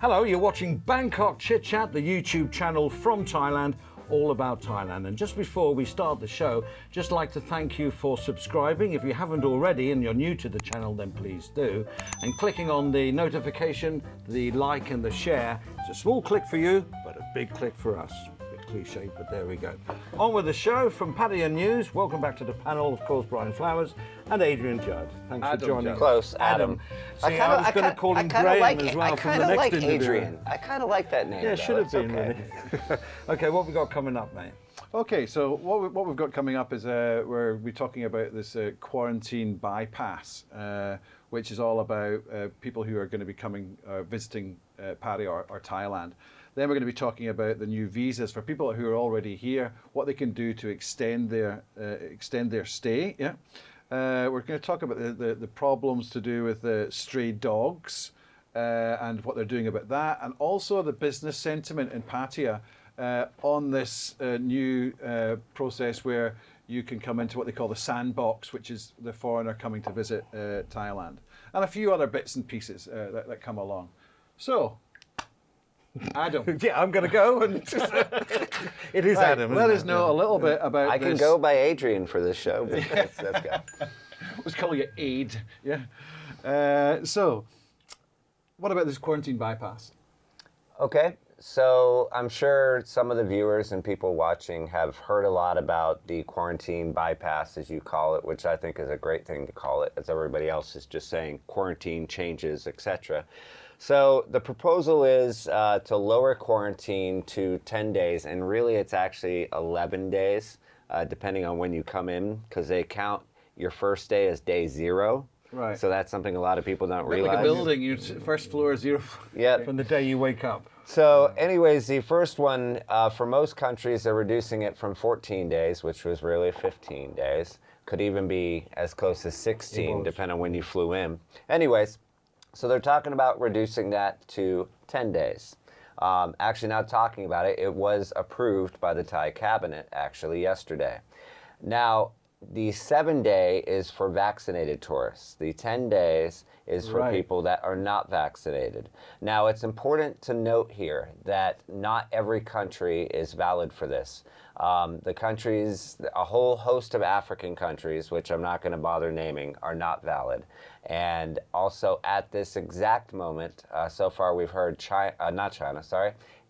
Hello, you're watching Bangkok Chit Chat, the YouTube channel from Thailand, all about Thailand. And just before we start the show, just like to thank you for subscribing. If you haven't already and you're new to the channel, then please do. And clicking on the notification, the like and the share. It's a small click for you, but a big click for us. Cliche, but there we go. On with the show from Pattaya News. Welcome back to the panel, of course, Bryan Flowers and Adrian Judd. Thanks for joining us. Close, Adam. See, I was going to call him Graham as well from the next interview. Adrian. I kind of like that name. Yeah, should have been, okay. really. Okay, what we got coming up, mate? Okay, so what we've got coming up is we're talking about this quarantine bypass, which is all about people who are going to be coming visiting Pattaya or Thailand. Then we're going to be talking about the new visas for people who are already here, what they can do to extend their stay. Yeah, we're going to talk about the problems to do with stray dogs and what they're doing about that, and also the business sentiment in Pattaya on this new process where you can come into what they call the sandbox, which is the foreigner coming to visit Thailand, and a few other bits and pieces that come along. So, Adam. Yeah, I'm going to go. And it is Adam. Let us know a little bit about I can go by Adrian for this show. But let's go. Let's call you Aid. Yeah. So, what about this quarantine bypass? Okay, so I'm sure some of the viewers and people watching have heard a lot about the quarantine bypass, as you call it, which I think is a great thing to call it, as everybody else is just saying quarantine changes, etc. So the proposal is to lower quarantine to 10 days, and really it's actually 11 days, depending on when you come in, because they count your first day as day 0. Right. So that's something a lot of people don't realize. Like a building, your first floor is 0. Yeah. From the day you wake up. So anyways, the first one, for most countries, they're reducing it from 14 days, which was really 15 days. Could even be as close as 16, depending on when you flew in. Anyways, so they're talking about reducing that to 10 days. Actually, not talking about it, it was approved by the Thai cabinet, actually, yesterday. Now, the 7-day is for vaccinated tourists. The 10 days is for people that are not vaccinated. Now, it's important to note here that not every country is valid for this. The countries, a whole host of African countries, which I'm not going to bother naming, are not valid. And also at this exact moment, so far we've heard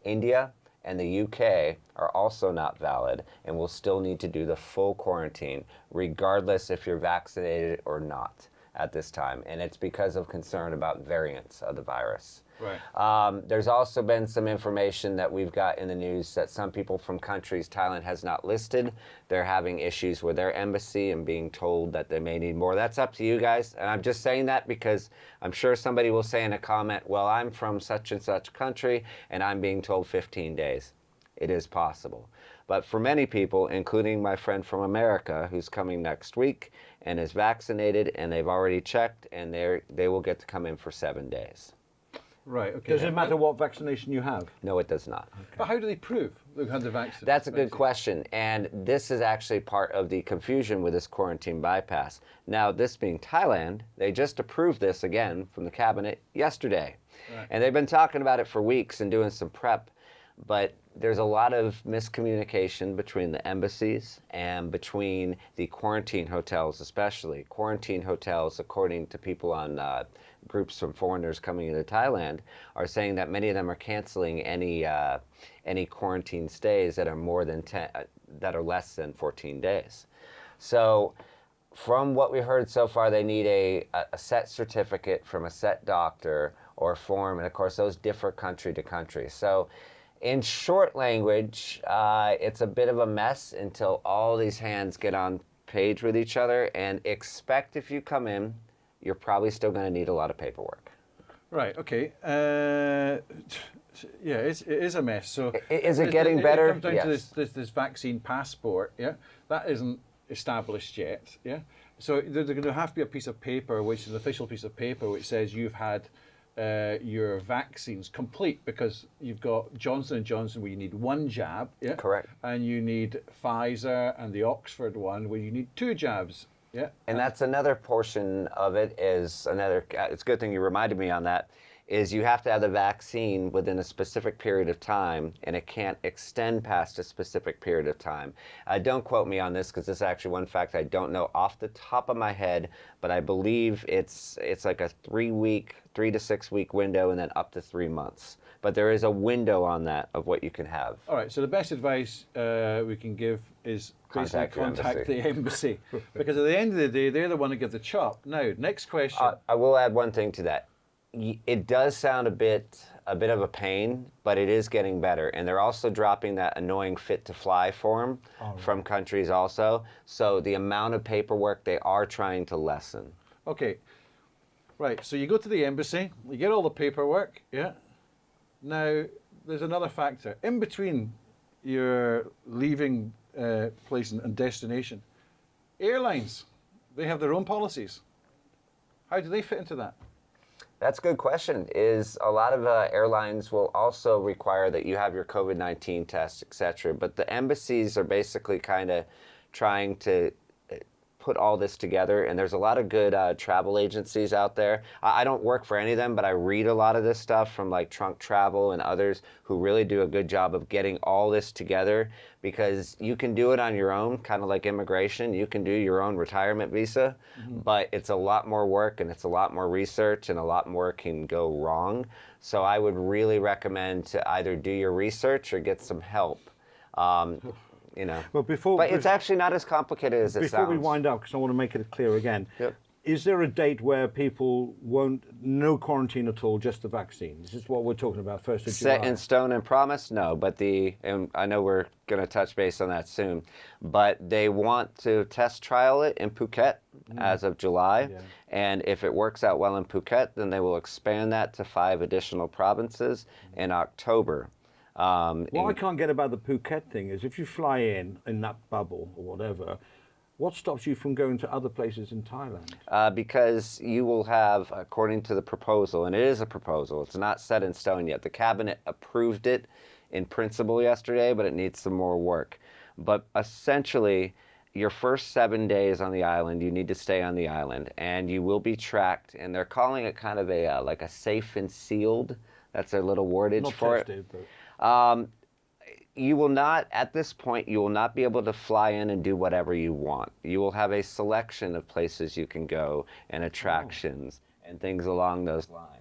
India and the UK are also not valid and will still need to do the full quarantine, regardless if you're vaccinated or not at this time. And it's because of concern about variants of the virus. Right. There's also been some information that we've got in the news that some people from countries Thailand has not listed, they're having issues with their embassy and being told that they may need more. That's up to you guys. And I'm just saying that because I'm sure somebody will say in a comment, well, I'm from such and such country and I'm being told 15 days. It is possible. But for many people, including my friend from America who's coming next week and is vaccinated and they've already checked, and they will get to come in for 7 days. Right, okay. Does it matter what vaccination you have? No, it does not. But how do they prove they've had the vaccine? That's a good question, and this is actually part of the confusion with this quarantine bypass. Now, this being Thailand, they just approved this again from the cabinet yesterday. Right. And they've been talking about it for weeks and doing some prep, but there's a lot of miscommunication between the embassies and between the quarantine hotels, especially. Quarantine hotels, according to people on groups from foreigners coming into Thailand, are saying that many of them are canceling any quarantine stays that are that are less than 14 days. So, from what we heard so far, they need a set certificate from a set doctor or form, and of course those differ country to country. So, in short language, it's a bit of a mess until all these hands get on page with each other, and expect if you come in, you're probably still going to need a lot of paperwork. Right, okay. Yeah, it is a mess. So is it getting better? It comes down to this vaccine passport, yeah? That isn't established yet, yeah? So there's going to have to be a piece of paper, which is an official piece of paper, which says you've had your vaccines complete, because you've got Johnson & Johnson where you need 1 jab, yeah? Correct. And you need Pfizer and the Oxford one where you need 2 jabs. Yeah. And that's another portion of it, it's a good thing you reminded me on that, is you have to have the vaccine within a specific period of time, and it can't extend past a specific period of time. Don't quote me on this, because this is actually one fact I don't know off the top of my head, but I believe it's like a 3 to 6 week window, and then up to 3 months. But there is a window on that of what you can have. All right, so the best advice we can give is basically contact the embassy. Because at the end of the day, they're the one who give the chop. Now, next question. I will add one thing to that. It does sound a bit of a pain, but it is getting better. And they're also dropping that annoying fit to fly form from countries also. So the amount of paperwork they are trying to lessen. Okay, right, so you go to the embassy, you get all the paperwork, yeah? Now, there's another factor. In between your leaving place and destination, airlines, they have their own policies. How do they fit into that? That's a good question. Is a lot of airlines will also require that you have your COVID-19 test, etc. But the embassies are basically kind of trying to put all this together, and there's a lot of good travel agencies out there. I don't work for any of them, but I read a lot of this stuff from like Trunk Travel and others who really do a good job of getting all this together, because you can do it on your own, kind of like immigration. You can do your own retirement visa, but it's a lot more work, and it's a lot more research, and a lot more can go wrong. So I would really recommend to either do your research or get some help. You know, but it's actually not as complicated as it sounds. Before we wind up, because I want to make it clear again, is there a date where people no quarantine at all, just the vaccine? This is what we're talking about, 1st of July. Set in stone and promised? No, but and I know we're going to touch base on that soon, but they want to test trial it in Phuket as of July, and if it works out well in Phuket, then they will expand that to 5 additional provinces in October. What I can't get about the Phuket thing is if you fly in that bubble or whatever, what stops you from going to other places in Thailand? Because you will have, according to the proposal, and it is a proposal, it's not set in stone yet. The cabinet approved it in principle yesterday, but it needs some more work. But essentially, your first 7 days on the island, you need to stay on the island, and you will be tracked, and they're calling it kind of a like a safe and sealed. That's their little wordage for it. You will not, at this point, you will not be able to fly in and do whatever you want. You will have a selection of places you can go and attractions and things along those lines.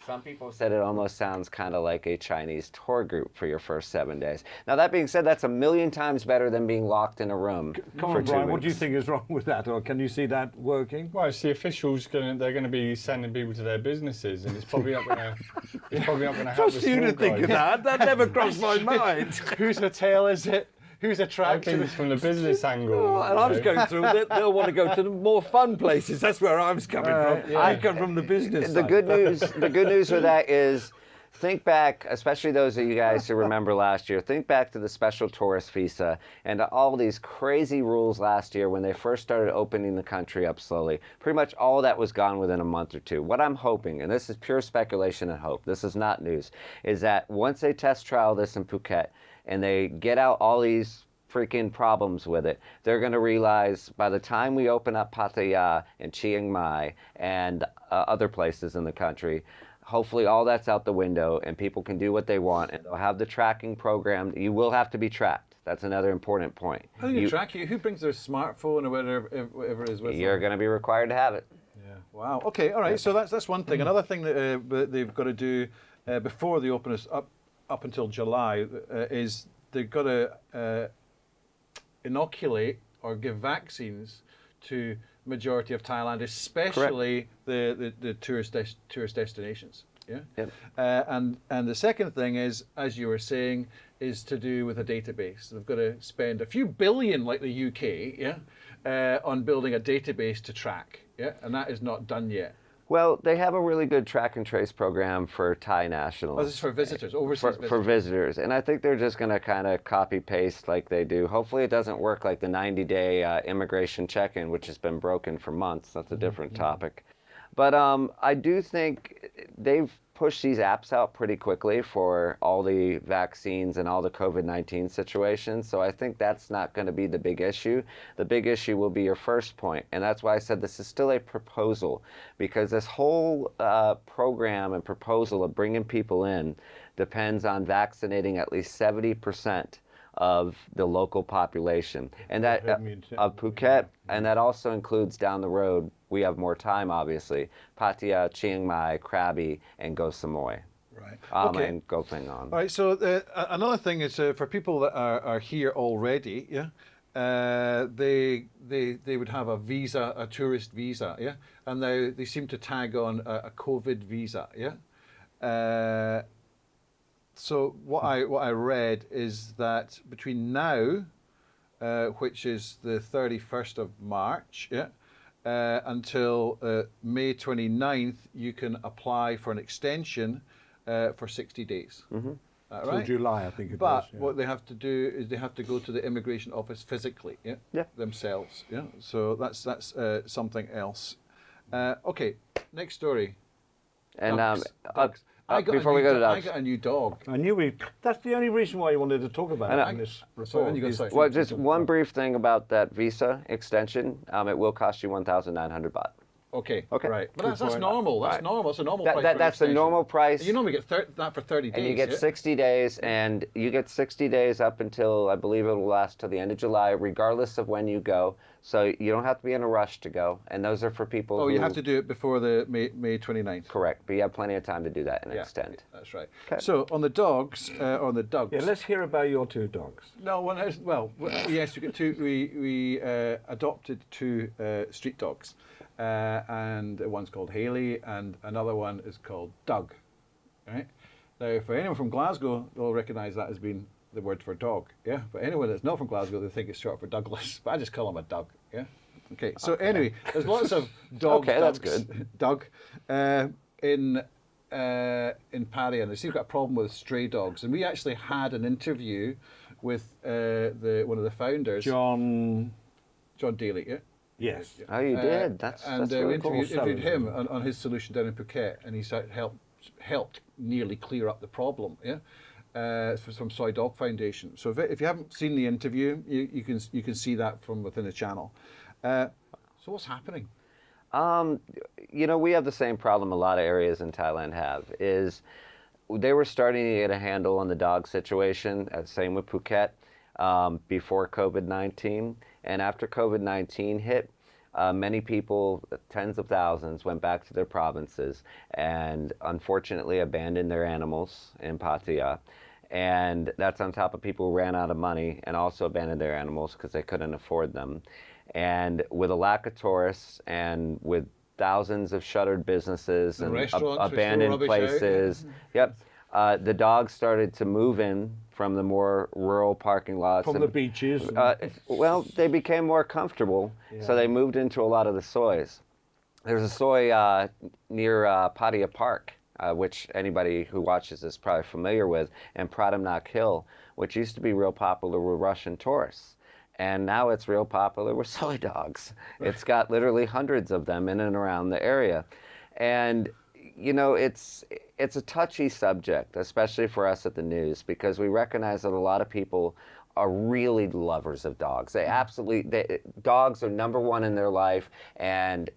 Some people said it almost sounds kind of like a Chinese tour group for your first 7 days. Now, that being said, that's a million times better than being locked in a room Come for on, 2 Bryan, weeks. what do you think is wrong with that? Or can you see that working? Well, it's the officials they're going to be sending people to their businesses, and it's probably not going to help the small guys. That never crossed my mind. Whose hotel is it? Who's I attracting? think it's from the business angle. And I was going through, they'll want to go to the more fun places. That's where I was coming from. yeah. I come from the business The side. good news with that is, think back, especially those of you guys who remember last year, think back to the special tourist visa and to all these crazy rules last year when they first started opening the country up slowly. Pretty much all of that was gone within a month or two. What I'm hoping, and this is pure speculation and hope, this is not news, is that once they test trial this in Phuket and they get out all these freaking problems with it, they're going to realize by the time we open up Pattaya and Chiang Mai and other places in the country, hopefully all that's out the window and people can do what they want, and they'll have the tracking program. You will have to be tracked. That's another important point. How do you track you? Who brings their smartphone or whatever it is with them? You're going to be required to have it. Yeah. Wow. Okay. All right. So that's one thing. Another thing that they've got to do before they open us up until July is they've got to inoculate or give vaccines to majority of Thailand, especially the tourist destinations. Yeah. Yep. And the second thing is, as you were saying, is to do with a database. They've got to spend a few billion, like the UK, on building a database to track. Yeah, and that is not done yet. Well, they have a really good track and trace program for Thai nationals. Oh, this is for visitors, overseas visitors. For visitors. And I think they're just going to kind of copy paste like they do. Hopefully it doesn't work like the 90-day immigration check-in, which has been broken for months. That's a different topic. But I do think they've pushed these apps out pretty quickly for all the vaccines and all the COVID-19 situations. So I think that's not going to be the big issue. The big issue will be your first point. And that's why I said this is still a proposal, because this whole program and proposal of bringing people in depends on vaccinating at least 70% of the local population, and that of Phuket, and that also includes down the road. We have more time, obviously. Pattaya, Chiang Mai, Krabi, and Koh Samui. Right. Okay. And Koh Phangan. All right. So another thing is for people that are here already, yeah, they would have a visa, a tourist visa, yeah, and they seem to tag on a COVID visa, yeah. So what I read is that between now, which is the 31st of March, yeah, until May 29th, you can apply for an extension for 60 days. Mm-hmm. Till Right? July, I think it But was. Yeah. what they have to do is they have to go to the immigration office physically, yeah, themselves, yeah. So that's something else. Okay, next story. And Dogs. before we go to dogs, I got a new dog. I knew that's the only reason why you wanted to talk about it in this report. then you go is- say. well, just one brief thing about that visa extension. It will cost you 1,900 baht. Okay, Okay. right. But that's point. normal. That's Right. normal. It's a normal That- price. that- for an that's the extension. normal price. You normally get that for 30 days. And you get yeah? 60 days, and you get 60 days up until, I believe it will last till the end of July, regardless of when you go. So you don't have to be in a rush to go. And those are for people Oh, who... you have to do it before the May 29th. Correct, but you have plenty of time to do that and Yeah, extend. that's right. Okay. So on the dogs, on the dogs. Yeah, let's hear about your two dogs. No, yes, we got two. We adopted two street dogs, and one's called Haley, and another one is called Doug. Right now, for anyone from Glasgow, they'll recognise that as being the word for dog. Yeah, but anyone that's not from Glasgow, they think it's short for Douglas. But I just call him a Doug. Yeah. Okay. So anyway, there's lots of dogs. Okay, that's Dougs, good. Doug, in Pattaya, and they seem to have a problem with stray dogs. And we actually had an interview with one of the founders, John. Daly. Yeah. Yes. Oh, you did? That's we really cool. interviewed him on his solution down in Phuket, and he's helped nearly clear up the problem. Yeah. From Soy Dog Foundation. So if you haven't seen the interview, you can see that from within the channel. So what's happening? We have the same problem a lot of areas in Thailand have, is they were starting to get a handle on the dog situation, same with Phuket, before COVID-19. And after COVID-19 hit, many people, tens of thousands, went back to their provinces and unfortunately abandoned their animals in Pattaya. And that's on top of people who ran out of money and also abandoned their animals because they couldn't afford them. And with a lack of tourists and with thousands of shuttered businesses and abandoned places, the dogs started to move in from the more rural parking lots. From the beaches. Well, they became more comfortable, so they moved into a lot of the soys. There's a soy near Pattaya Park, which anybody who watches is probably familiar with, and Pratamnak Hill, which used to be real popular with Russian tourists. And now it's real popular with soy dogs. It's got literally hundreds of them in and around the area. And it's a touchy subject, especially for us at the news, because we recognize that a lot of people are really lovers of dogs. Dogs are number one in their life, and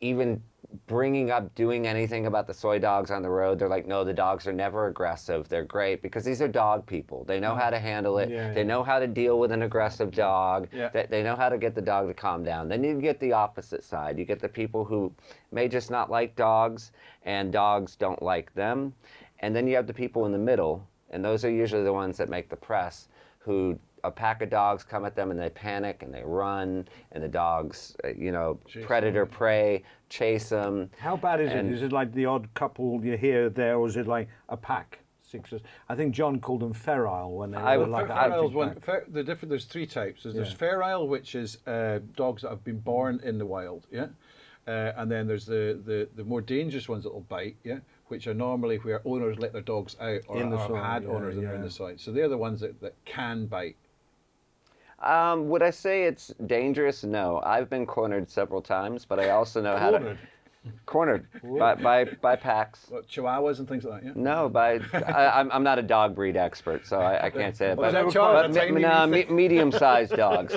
even bringing up doing anything about the soy dogs on the road, they're like, no, the dogs are never aggressive. They're great because these are dog people. They know how to handle it. They know how to deal with an aggressive dog. They know how to get the dog to calm down. Then you get the opposite side. You get the people who may just not like dogs and dogs don't like them. And then you have the people in the middle, and those are usually the ones that make the press, who a pack of dogs come at them and they panic and they run, and the dogs, predator prey, chase them. How bad is it? Is it like the odd couple you hear there, or is it like a pack? Sixes. I think John called them feral when they were like a hunting pack. There's three types. There's feral, which is dogs that have been born in the wild, and then there's the more dangerous ones that will bite, which are normally where owners let their dogs out or have had owners that are in the soil. So they're the ones that can bite. Would I say it's dangerous? No. I've been cornered several times, but I also know how to... cornered by packs. What, Chihuahuas and things like that, yeah? No, I'm not a dog breed expert, so I can't say it. Well, But, is that Charles? medium-sized dogs.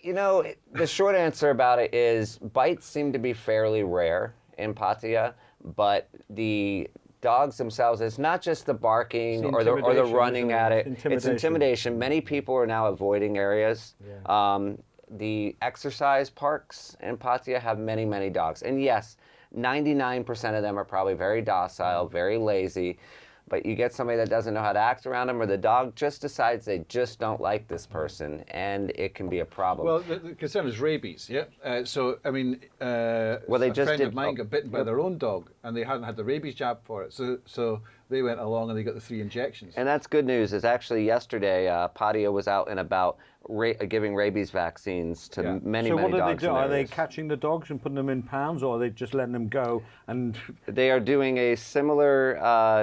You know, the short answer about it is bites seem to be fairly rare in Pattaya, but the dogs themselves, it's not just the barking or the running at it. It's intimidation. Many people are now avoiding areas. Yeah. The exercise parks in Pattaya have many, many dogs. And yes, 99% of them are probably very docile, very lazy. But you get somebody that doesn't know how to act around them, or the dog just decides they just don't like this person, and it can be a problem. Well, the concern is rabies, yeah? So, I mean, a friend of mine got bitten by their own dog, and they hadn't had the rabies jab for it. So they went along and they got the 3 injections. And that's good news. Is actually yesterday, Pattaya was out and about giving rabies vaccines to many, so many dogs. So what do they do? Are they areas. catching the dogs and putting them in pounds, or are they just letting them go? And they are doing a similar.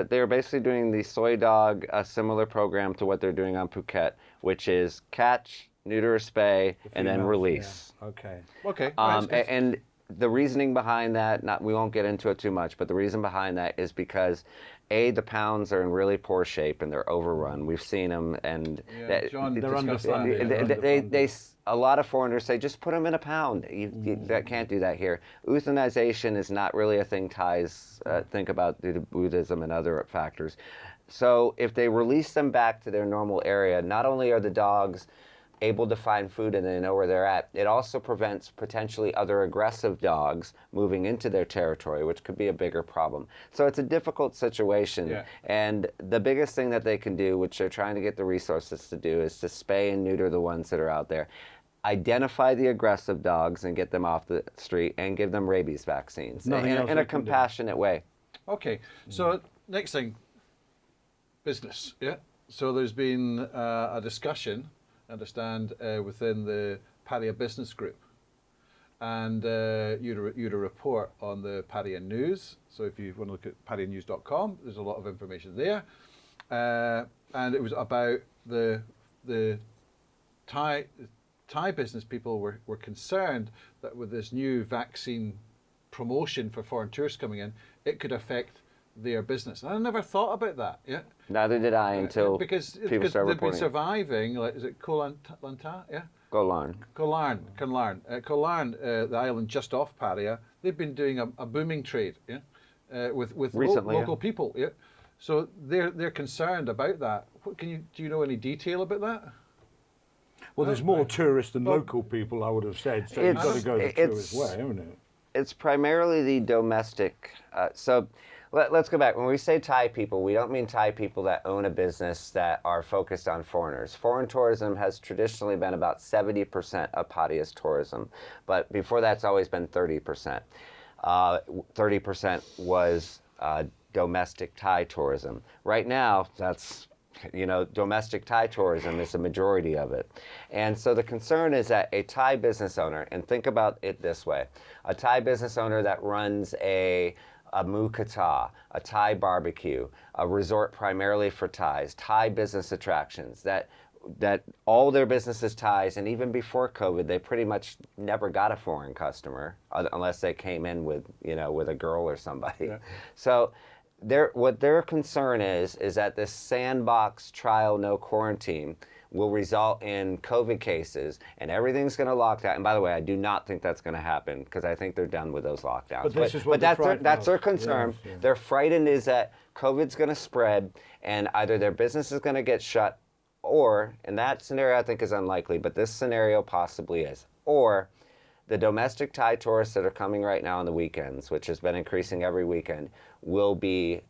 They are basically doing the soy dog a similar program to what they're doing on Phuket, which is catch, neuter, or spay, and then release. Yeah. Okay. Okay. And the reasoning behind that, we won't get into it too much, but the reason behind that is because the pounds are in really poor shape and they're overrun. We've seen them, and they're underfunded. A lot of foreigners say, just put them in a pound. You can't do that here. Euthanization is not really a thing Thais think about due to Buddhism and other factors. So if they release them back to their normal area, not only are the dogs able to find food and they know where they're at, it also prevents potentially other aggressive dogs moving into their territory, which could be a bigger problem. So it's a difficult situation. Yeah. And the biggest thing that they can do, which they're trying to get the resources to do, is to spay and neuter the ones that are out there. Identify the aggressive dogs and get them off the street and give them rabies vaccines in a compassionate way. Okay, so next thing, business, yeah? So there's been a discussion, I understand, within the Pattaya Business Group. And you had a report on the Pattaya News. So if you want to look at pattayanews.com, there's a lot of information there. And it was about the Thai business people were concerned that with this new vaccine promotion for foreign tourists coming in, it could affect their business. And I never thought about that. Yeah. Neither did I until because people started they've been reporting. Surviving. Like, is it Koh Lanta? Yeah. Koh Larn. Koh Larn. Koh Larn, the island just off Pattaya. They've been doing a booming trade. Yeah. With Recently, local people. Yeah. So they're concerned about that. Do you know any detail about that? Well, there's more tourists than local people, I would have said. So you've got to go the tourist way, haven't it? It's primarily the domestic. So let's go back. When we say Thai people, we don't mean Thai people that own a business that are focused on foreigners. Foreign tourism has traditionally been about 70% of Pattaya's tourism, but before that's always been 30%. 30% was domestic Thai tourism. Right now, that's domestic Thai tourism is the majority of it. And so the concern is that a Thai business owner, and think about it this way, a Thai business owner that runs a Mukata, a Thai barbecue, a resort primarily for Thais, Thai business attractions, that all their business is Thais, and even before COVID, they pretty much never got a foreign customer unless they came in with a girl or somebody. Yeah. So what their concern is that this sandbox trial, no quarantine, will result in COVID cases, and everything's going to lock down. And by the way, I do not think that's going to happen because I think they're done with those lockdowns. But that's their concern. Yeah. They're frightened is that COVID's going to spread, and either their business is going to get shut, or, in that scenario I think is unlikely, but this scenario possibly is, or the domestic Thai tourists that are coming right now on the weekends, which has been increasing every weekend, will be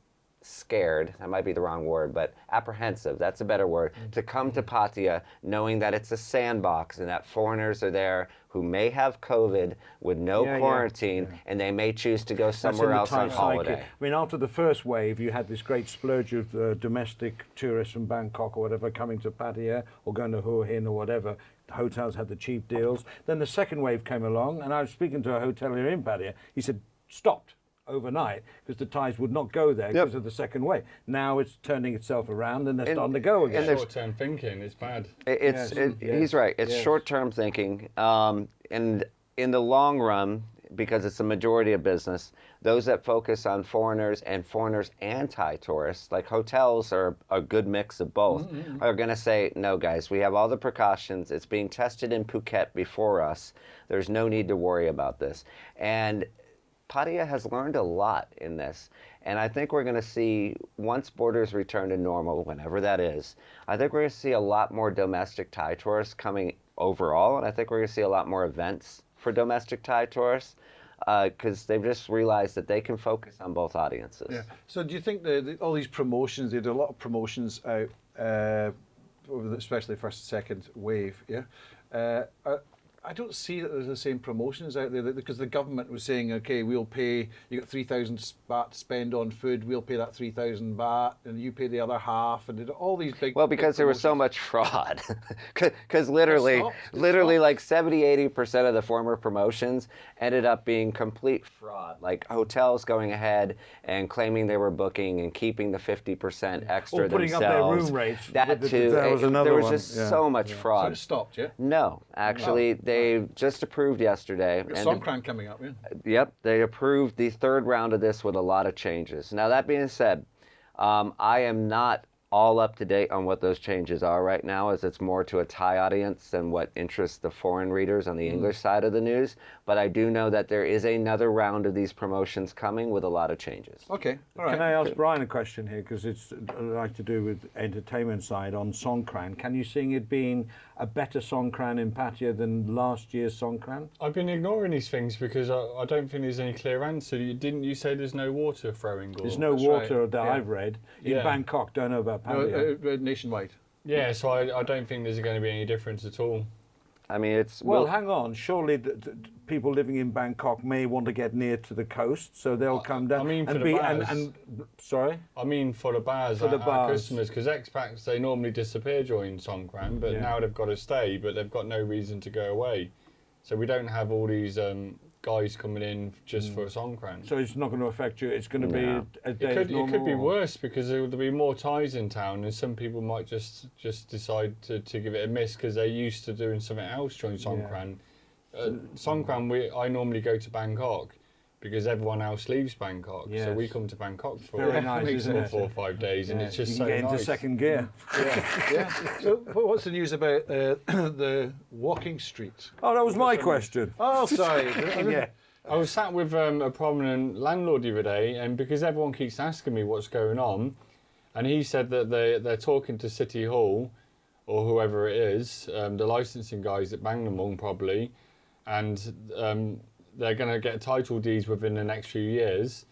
scared, that might be the wrong word, but apprehensive, that's a better word, to come to Pattaya knowing that it's a sandbox and that foreigners are there who may have COVID with no quarantine, and they may choose to go somewhere else on holiday. I mean, after the first wave, you had this great splurge of domestic tourists from Bangkok or whatever coming to Pattaya or going to Hua Hin or whatever. The hotels had the cheap deals. Then the second wave came along, and I was speaking to a hotelier in Pattaya. He said, stopped overnight because the Thais would not go there because of the second wave. Now it's turning itself around and they're starting to go again. And short-term thinking is bad. He's right. It's short-term thinking. And in the long run, because it's a majority of business. Those that focus on foreigners and Thai tourists, like hotels are a good mix of both, are going to say, no, guys, we have all the precautions. It's being tested in Phuket before us. There's no need to worry about this. And Pattaya has learned a lot in this. And I think we're going to see, once borders return to normal, whenever that is, I think we're going to see a lot more domestic Thai tourists coming overall. And I think we're going to see a lot more events for domestic Thai tourists, because they've just realized that they can focus on both audiences. Yeah. So do you think all these promotions, they did a lot of promotions out, over especially the first and second wave, yeah? I don't see that there's the same promotions out there, because the government was saying, okay, we'll pay, you got 3,000 baht to spend on food, we'll pay that 3,000 baht, and you pay the other half, and all these big. Well, because there was so much fraud. Because literally like 70-80% of the former promotions ended up being complete fraud. Like hotels going ahead and claiming they were booking and keeping the 50% extra or putting themselves. up their room rates. That too. That was another there was one. just so much fraud. So it stopped, yeah? No, actually, they just approved yesterday. Songkran coming up, yeah? Yep, they approved the third round of this with a lot of changes. Now, that being said, I am not all up to date on what those changes are right now, as it's more to a Thai audience than what interests the foreign readers on the English side of the news. But I do know that there is another round of these promotions coming with a lot of changes. Okay, all right. Can I ask Bryan a question here, because it's like to do with entertainment side on Songkran? Can you see it being a better Songkran in Pattaya than last year's Songkran? I've been ignoring these things because I don't think there's any clear answer. Didn't you say there's no water throwing? There's no water that I've read. In Bangkok, don't know about Pattaya. No, nationwide. Yeah, so I don't think there's going to be any difference at all. I mean, it's... Well, hang on. Surely people living in Bangkok may want to get near to the coast, so they'll come down. I mean, for and the bars. Sorry? I mean, for the bars, For the our bars. customers, because expats, they normally disappear during Songkran, but now they've got to stay, but they've got no reason to go away. So we don't have all these guys coming in just for a Songkran. So it's not going to affect you. It's going to be a day It as normal. could be worse, because there will be more Thais in town, and some people might just decide to give it a miss because they're used to doing something else during Songkran. Songkran, I normally go to Bangkok because everyone else leaves Bangkok. Yes. So we come to Bangkok for Very nice, isn't it? 4 or 5 days, and it's just you so can get into nice. second gear. Yeah. So what's the news about the walking street? Oh, that was my question. Oh, sorry. Yeah. I was sat with a prominent landlord the other day, and because everyone keeps asking me what's going on, and he said that they're talking to City Hall, or whoever it is, the licensing guys at Banglamung probably, and they're going to get title deeds within the next few years.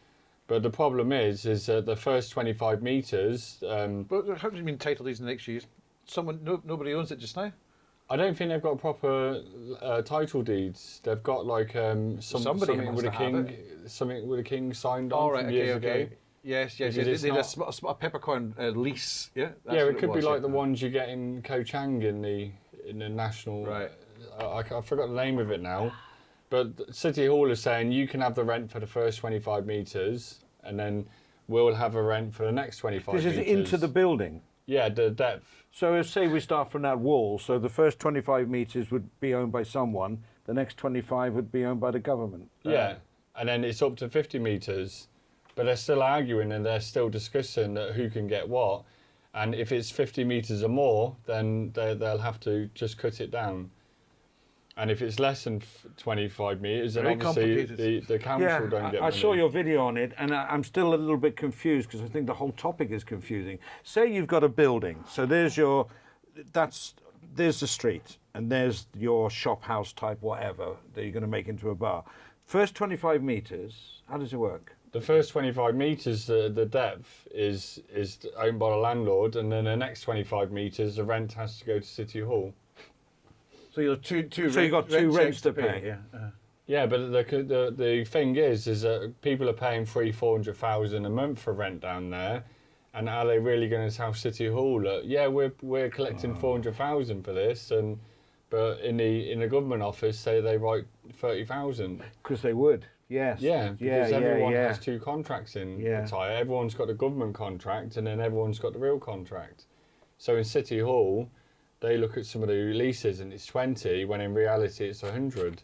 But the problem is the first 25 metres... But how do you mean title deeds in the next few years? Nobody owns it just now? I don't think they've got proper title deeds. They've got like something with a king signed on from years ago. Yes. They did a peppercorn lease. Yeah. Yeah, it could be like the ones you get in Koh Chang in the national. Right. I forgot the name of it now, but City Hall is saying you can have the rent for the first 25 metres, and then we'll have a rent for the next 25 This metres. is into the building. Yeah, the depth. So say we start from that wall, so the first 25 metres would be owned by someone, the next 25 would be owned by the government. Yeah, and then it's up to 50 metres, but they're still arguing and they're still discussing that who can get what, and if it's 50 metres or more, then they'll have to just cut it down. And if it's less than 25 metres, then obviously the council don't get money. I saw your video on it, and I'm still a little bit confused because I think the whole topic is confusing. Say you've got a building, so there's the street, and there's your shop house type whatever that you're going to make into a bar. First 25 metres, how does it work? The first 25 metres, the depth is owned by the landlord, and then the next 25 metres, the rent has to go to City Hall. So you've got two rents to pay. Yeah. Yeah, but the thing is that people are paying 300,000-400,000 a month for rent down there, and are they really going to tell City Hall that we're collecting 400,000 for this, but in the government office say they write 30,000? Because they would. Yes. Yeah, because everyone has two contracts in Pattaya. Everyone's got the government contract, and then everyone's got the real contract. So in City Hall, they look at some of the leases and it's 20, when in reality it's 100.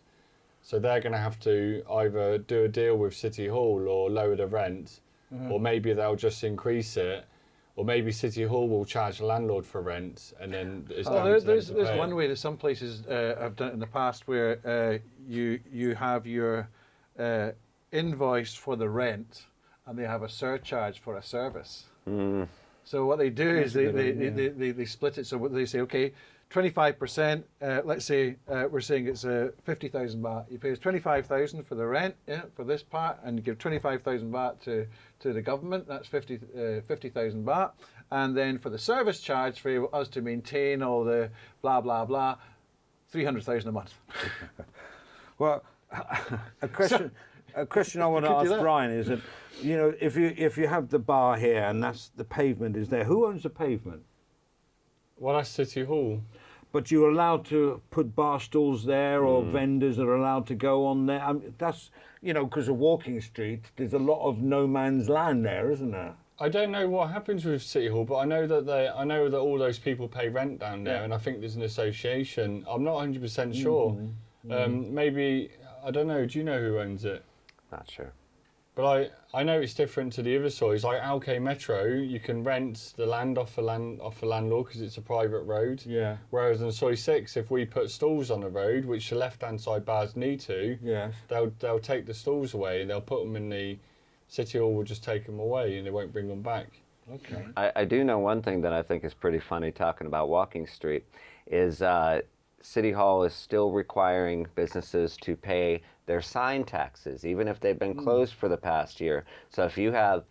So they're going to have to either do a deal with City Hall or lower the rent, or maybe they'll just increase it, or maybe City Hall will charge the landlord for rent, and then it's down to them there's to pay one it. way that some places have done it in the past where you have your invoice for the rent, and they have a surcharge for a service. So what they do is they split it. So what they say, okay, 25%. Let's say we're saying it's 50,000 baht. You pay us 25,000 for the rent, for this part, and you give 25,000 baht to the government. That's 50,000 baht. And then for the service charge for us to maintain all the blah blah blah, 300,000 a month. Well, a question I want to ask Bryan is that, you know, if you have the bar here and the pavement is there, who owns the pavement? Well, that's City Hall. But you're allowed to put bar stools there, or vendors are allowed to go on there. I mean, that's, you know, because of Walking Street, there's a lot of no man's land there, isn't there? I don't know what happens with City Hall, but I know that all those people pay rent down there, and I think there's an association. I'm not 100% sure. Maybe, I don't know. Do you know who owns it? Not sure. But I know it's different to the other soys. Like Alke Metro, you can rent the land off a landlord because it's a private road. Yeah. Whereas in Soy 6, if we put stalls on the road, which the left-hand side bars need to, Yes. they'll take the stalls away. They'll put them in the City Hall. Will just take them away and they won't bring them back. Okay. I do know one thing that I think is pretty funny talking about Walking Street is City Hall is still requiring businesses to pay their sign taxes, even if they've been closed for the past year. So if you have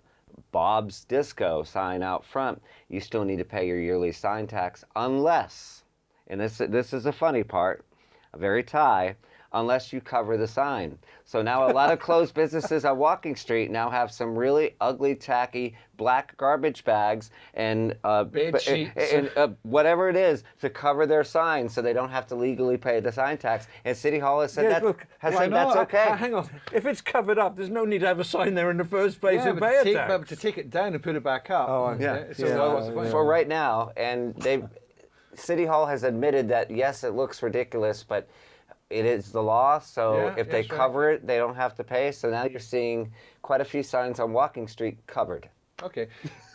Bob's Disco sign out front, you still need to pay your yearly sign tax unless, and this is a funny part, a very Thai, unless you cover the sign. So now a lot of closed businesses on Walking Street now have some really ugly, tacky black garbage bags and whatever it is to cover their signs so they don't have to legally pay the sign tax. And City Hall has said, that's okay. Hang on. If it's covered up, there's no need to have a sign there in the first place and pay a tax. But to take it down and put it back up. For right now, and City Hall has admitted that, yes, it looks ridiculous, but it is the law, so if they cover it, they don't have to pay. So now you're seeing quite a few signs on Walking Street covered. Okay.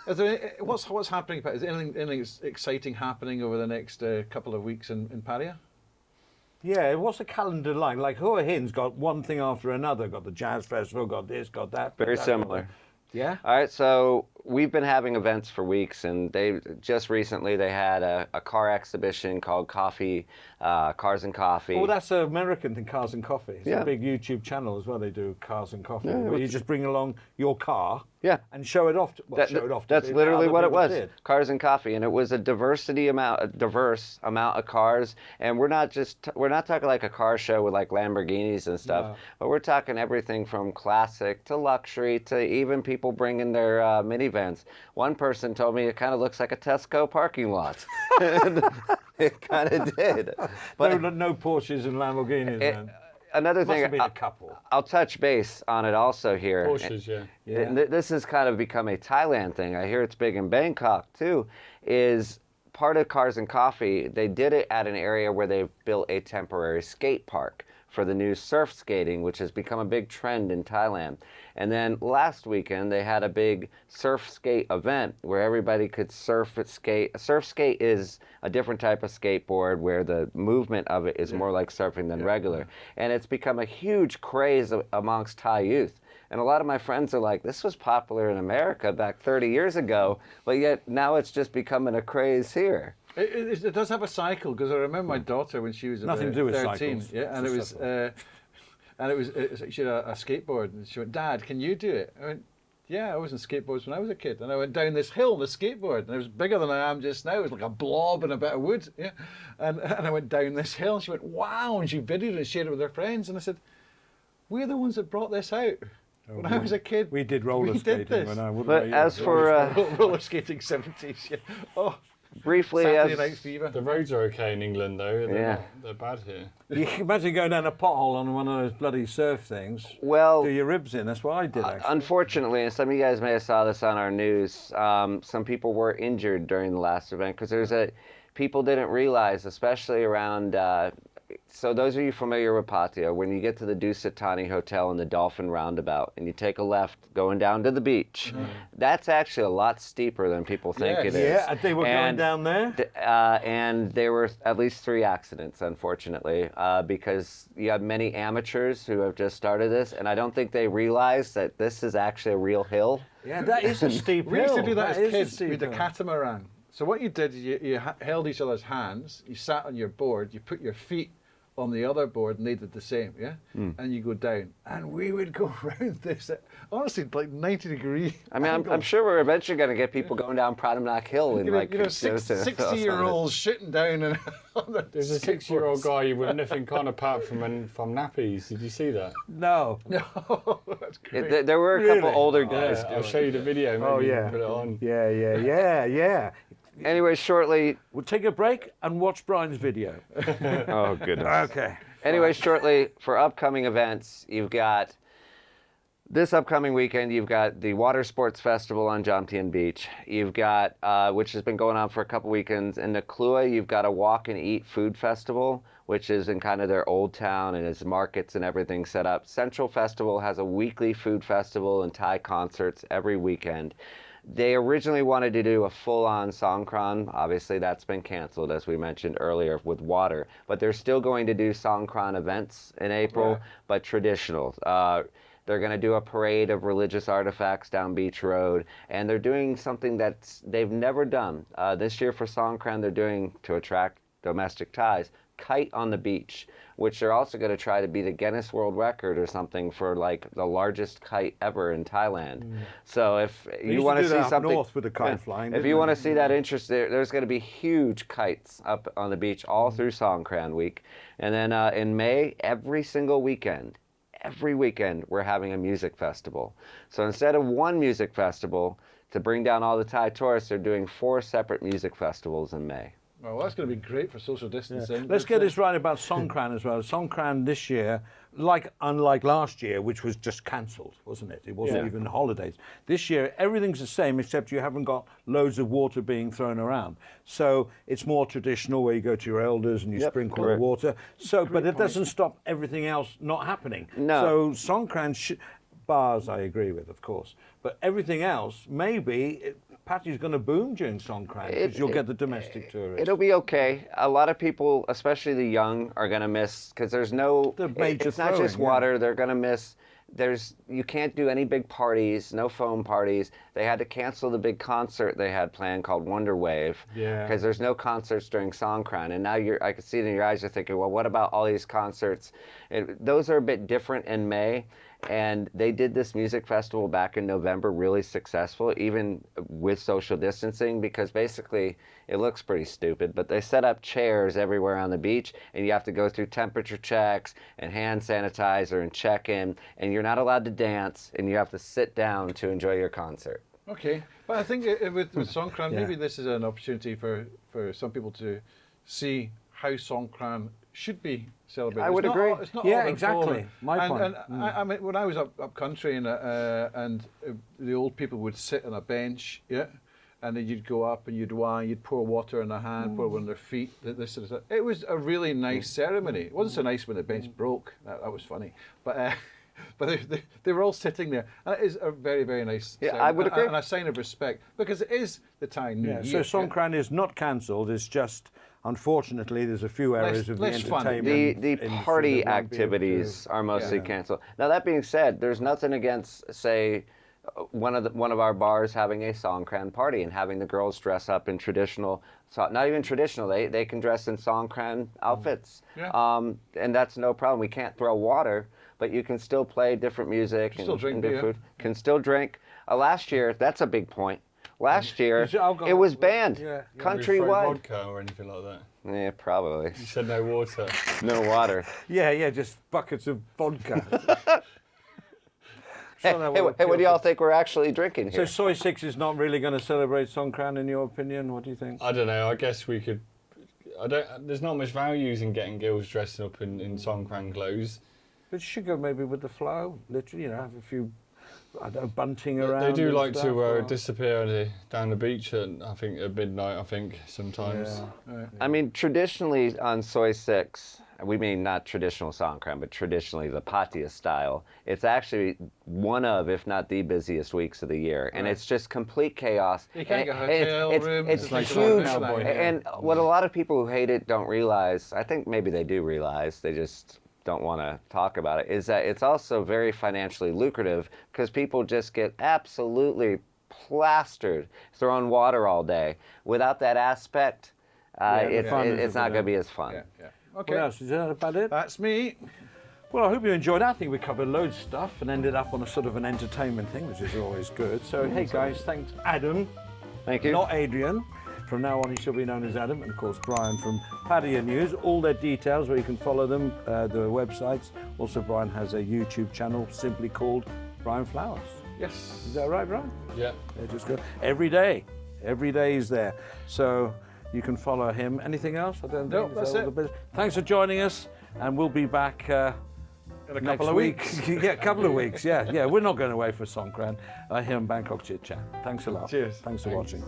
Is there what's happening? Is there anything exciting happening over the next couple of weeks in Pattaya? Yeah, what's the calendar like? Like Hua Hin's got one thing after another. Got the jazz festival, got this, got that. Very similar. Yeah. All right, so we've been having events for weeks, and they just recently they had a car exhibition called Cars and Coffee. Oh, that's an American thing, Cars and Coffee. It's Yeah. a big YouTube channel as well. They do Cars and Coffee, Yeah, where you just bring along your car. Yeah. And show it off. Show it off. That's to literally other what it people was. did. Cars and Coffee, and it was a diverse amount of cars. And we're not talking like a car show with like Lamborghinis and stuff, No. but we're talking everything from classic to luxury to even people bringing their minivans. One person told me it kind of looks like a Tesco parking lot. It kind of did. But no Porsches and Lamborghinis. Man. another Must thing, have been a couple. I'll touch base on it also here. Porsches, yeah. Yeah. This has kind of become a Thailand thing. I hear it's big in Bangkok too. Is part of Cars and Coffee, they did it at an area where they've built a temporary skate park for the new surf skating, which has become a big trend in Thailand. And then last weekend, they had a big surf skate event where everybody could surf and skate. A surf skate is a different type of skateboard where the movement of it is more like surfing than regular. And it's become a huge craze amongst Thai youth. And a lot of my friends are like, this was popular in America back 30 years ago, but yet now it's just becoming a craze here. It does have a cycle, because I remember my daughter when she was about Nothing to do with 13, cycles. yeah, and it was she had a skateboard, and she went, "Dad, can you do it?" I went, "Yeah, I was on skateboards when I was a kid," and I went down this hill on the skateboard, and it was bigger than I am just now. It was like a blob and a bit of wood, yeah, and I went down this hill, and she went, "Wow!" and she videoed it and shared it with her friends, and I said, "We're the ones that brought this out." When I was a kid, We did roller did skating this. when I was. But as for roller skating 70s, yeah. Oh, briefly, Saturday Night Fever. The roads are okay in England, though. They're bad here. You can imagine going down a pothole on one of those bloody surf things. well, Do your ribs in. That's what I did, actually. unfortunately, and some of you guys may have saw this on our news, some people were injured during the last event because people didn't realize, especially around so those of you familiar with Pattaya, when you get to the Dusatani Hotel in the Dolphin Roundabout and you take a left going down to the beach, that's actually a lot steeper than people think it is. Yeah, they were going down there. And there were at least 3 accidents, unfortunately, because you have many amateurs who have just started this, and I don't think they realize that this is actually a real hill. Yeah, that is a steep hill. We used to do that is as a kids steep with the hill. catamaran. So what you did is you held each other's hands, you sat on your board, you put your feet on the other board, and they did the same, yeah? And you go down. And we would go around this, honestly, like 90-degree. I mean, I'm sure we're eventually going to get people going down Pradamnak Hill in like 60-year-olds shitting down and on the There's a 6-year-old guy with nothing on apart from nappies. Did you see that? No. No, that's great. There were a couple Really? older guys. I'll show you the video. Maybe you can put it on. Yeah. Anyway, shortly. We'll take a break and watch Brian's video. Oh goodness. Okay. Anyway, shortly for upcoming events, you've got this upcoming weekend. You've got the Water Sports Festival on Jomtien Beach. You've got, which has been going on for a couple weekends, in Naklua. You've got a Walk and Eat Food Festival, which is in kind of their old town and has markets and everything set up. Central Festival has a weekly food festival and Thai concerts every weekend. They originally wanted to do a full-on Songkran. Obviously, that's been canceled, as we mentioned earlier, with water. But they're still going to do Songkran events in April, but traditional. They're going to do a parade of religious artifacts down Beach Road, and they're doing something that they've never done. This year for Songkran, they're doing, to attract domestic Thais, kite on the beach, which they're also going to try to be the Guinness World Record or something for like the largest kite ever in Thailand. So if you want to see something north with the kite flying, if you want to see that interest, there's going to be huge kites up on the beach all through Songkran week, and then in May, every single weekend, we're having a music festival. So instead of one music festival to bring down all the Thai tourists, they're doing 4 separate music festivals in May. Well, that's going to be great for social distancing. Let's get this right about Songkran as well. Songkran this year, unlike last year, which was just cancelled, wasn't it? It wasn't even holidays. This year, everything's the same, except you haven't got loads of water being thrown around. So it's more traditional, where you go to your elders and you sprinkle the water. So, but it doesn't stop everything else not happening. No. So Songkran bars, I agree with, of course, but everything else, maybe. Patty's going to boom during Songkran because you'll get the domestic tourists. It'll be okay. A lot of people, especially the young, are going to miss, because there's no, it's not just water. They're going to miss, you can't do any big parties, no foam parties. They had to cancel the big concert they had planned called Wonder Wave, because there's no concerts during Songkran. And now I can see it in your eyes, you're thinking, well, what about all these concerts? Those are a bit different in May. And they did this music festival back in November, really successful, even with social distancing, because basically it looks pretty stupid. But they set up chairs everywhere on the beach, and you have to go through temperature checks and hand sanitizer and check-in, and you're not allowed to dance, and you have to sit down to enjoy your concert. Okay, but I think with Songkran, maybe this is an opportunity for some people to see how Songkran should be celebrated. I would agree. It's not Yeah, all exactly. My point. And I mean, when I was up country and the old people would sit on a bench, and then you'd go up and you'd pour water in their hand, pour it on their feet. This sort of stuff. It was a really nice ceremony. It wasn't so nice when the bench broke. That was funny, but. But they were all sitting there, and it is a very, very nice ceremony. I would agree. And a sign of respect, because it is the Thai New Year. So Songkran is not cancelled. It's just, unfortunately, there's a few areas of the less fun. entertainment. The party activities are mostly canceled. Now that being said, there's nothing against, say, one of our bars having a Songkran party and having the girls dress up in traditional, not even traditional, they can dress in Songkran outfits. And that's no problem. We can't throw water, but you can still play different music and good food. Can still drink. Last year, that's a big point. Last year, it was banned countrywide. Vodka or anything like that. Yeah, probably. You said no water. No water. Yeah, just buckets of vodka. Hey, what do y'all think we're actually drinking here? So Soy 6 is not really going to celebrate Songkran, in your opinion? What do you think? I don't know. I guess we could. There's not much value in getting girls dressing up in Songkran clothes. But you should go maybe with the flow. Literally, have a few, I don't know, bunting around. They do like stuff, to disappear down the beach at midnight. I think sometimes. I mean, traditionally on Soy 6, we mean not traditional Songkran, but traditionally the Pattaya style, it's actually one of, if not the busiest weeks of the year. And it's just complete chaos. You can't And get hotel rooms. It's like huge. cowboy. And what a lot of people who hate it don't realize, I think maybe they do realize, they just don't want to talk about it, is that it's also very financially lucrative because people just get absolutely plastered throwing water all day. Without that aspect, it's not going to be as fun. Yeah. What Okay. else? Is that about it? That's me. Well, I hope you enjoyed that. I think we covered loads of stuff and ended up on a sort of an entertainment thing, which is always good. So, hey guys, thanks Adam, Thank you. not Adrian. From now on, he shall be known as Adam, and of course Bryan from Pattaya News. All their details where you can follow them, their websites. Also, Bryan has a YouTube channel simply called Bryan Flowers. Yes. Is that right, Bryan? Yeah. Yeah, just go every day. Every day he's there. So you can follow him. Anything else? I don't Nope, think that's all it. the business. Thanks for joining us, and we'll be back In a next couple of week. weeks. Yeah, a couple of weeks. Yeah. We're not going away for Songkran. Here in Bangkok Chit Chat. Thanks a lot. Cheers. Thanks for watching.